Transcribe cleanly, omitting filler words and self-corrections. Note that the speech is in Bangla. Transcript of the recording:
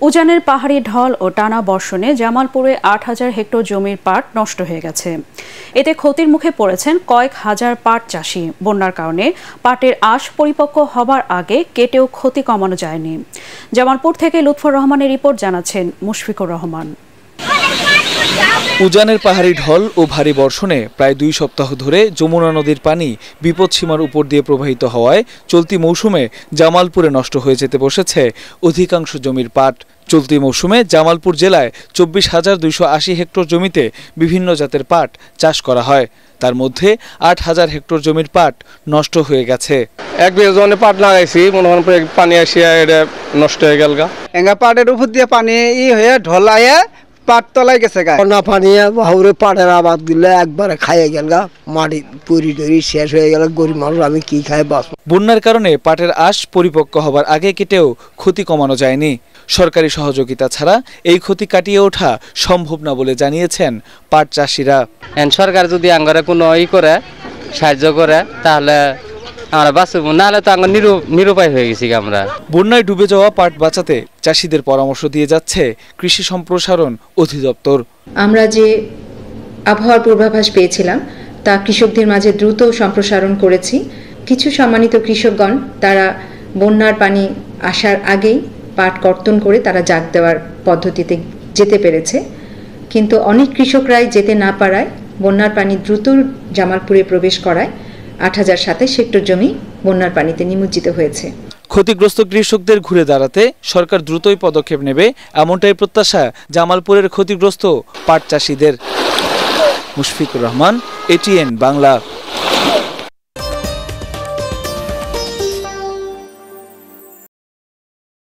উজানের পাহাড়ি ঢল ও টানা বর্ষণে জামালপুরে ৮,০০০ হেক্টর জমির পাট নষ্ট হয়ে গেছে। এতে ক্ষতির মুখে পড়েছেন কয়েক হাজার পাট চাষি। বন্যার কারণে পাটের আঁশ পরিপক্ব হবার আগে কেটেও ক্ষতি কমানো যায়নি। জামালপুর থেকে লুৎফর রহমানের রিপোর্ট, জানাচ্ছেন মুশফিকুর রহমান। উজানের পাহাড়ি ঢল ও ভারী বর্ষণে প্রায় ২ সপ্তাহ ধরে যমুনা নদীর পানি বিপদসীমার উপর দিয়ে প্রবাহিত হওয়ায় চলতি মৌসুমে জামালপুরে নষ্ট হয়ে যেতে বসেছে অধিকাংশ জমির পাট। চলতি মৌসুমে জামালপুর জেলায় ২৪,২৮০ হেক্টর জমিতে বিভিন্ন জাতের পাট চাষ করা হয়। তার মধ্যে ৮,০০০ হেক্টর জমির পাট নষ্ট হয়ে গেছে। এক বিঘা জমি পাট লাগাইছি, মনে করেন পানি আসিয়া এটা নষ্ট হয়ে গেল। পাটের উপর দিয়ে পানি হয়ে ঢলাইয়া পাট তলায় গেছে। না পানি হাউরে পাটের আবাদ দিলে একবারে খাইয়ে গেল, মাটি পুরি টরি শেষ হয়ে গেল। গরিব মানুষ আমি কি খাই বাঁচব। বন্যার কারণে পাটের আঁশ পরিপক্ক হবার আগে কেটেও ক্ষতি কমানো যায়নি। সরকারি সহযোগিতা ছাড়া এই ক্ষতি কাটিয়ে ওঠা সম্ভব না বলে জানিয়েছেন পাট চাষিরা। সরকার যদি আঙ্গরে কোনো করে সাহায্য করে তাহলে আমরা বাঁচব, নাহলে তো আমরা নিরুপায় হয়ে গেছি। আমরা বন্যায় ডুবে যাওয়া পাট বাঁচাতে চাষিদের পরামর্শ দিয়ে যাচ্ছে কৃষি সম্প্রসারণ অধিদপ্তর। আমরা যে আবহাওয়ার পূর্বাভাস পেয়েছিলাম তা কৃষকদের মাঝে দ্রুত সম্প্রসারণ করেছি। কিছু সম্মানিত কৃষকগণ তারা বন্যার পানি আসার আগেই পাট কর্তন করে তারা জাগ দেওয়ার পদ্ধতিতে যেতে পেরেছে, কিন্তু অনেক কৃষকরাই যেতে না পারায় বন্যার পানি দ্রুত জামালপুরে প্রবেশ করায় ৮,০২৭ হেক্টর জমি বন্যার পানিতে নিমজ্জিত হয়েছে। ক্ষতিগ্রস্ত কৃষকদের ঘুরে দাঁড়াতে সরকার দ্রুতই পদক্ষেপ নেবে, এমনটাই প্রত্যাশা জামালপুরের ক্ষতিগ্রস্ত পাট চাষিদের। মুশফিকুর রহমান, ATN বাংলা।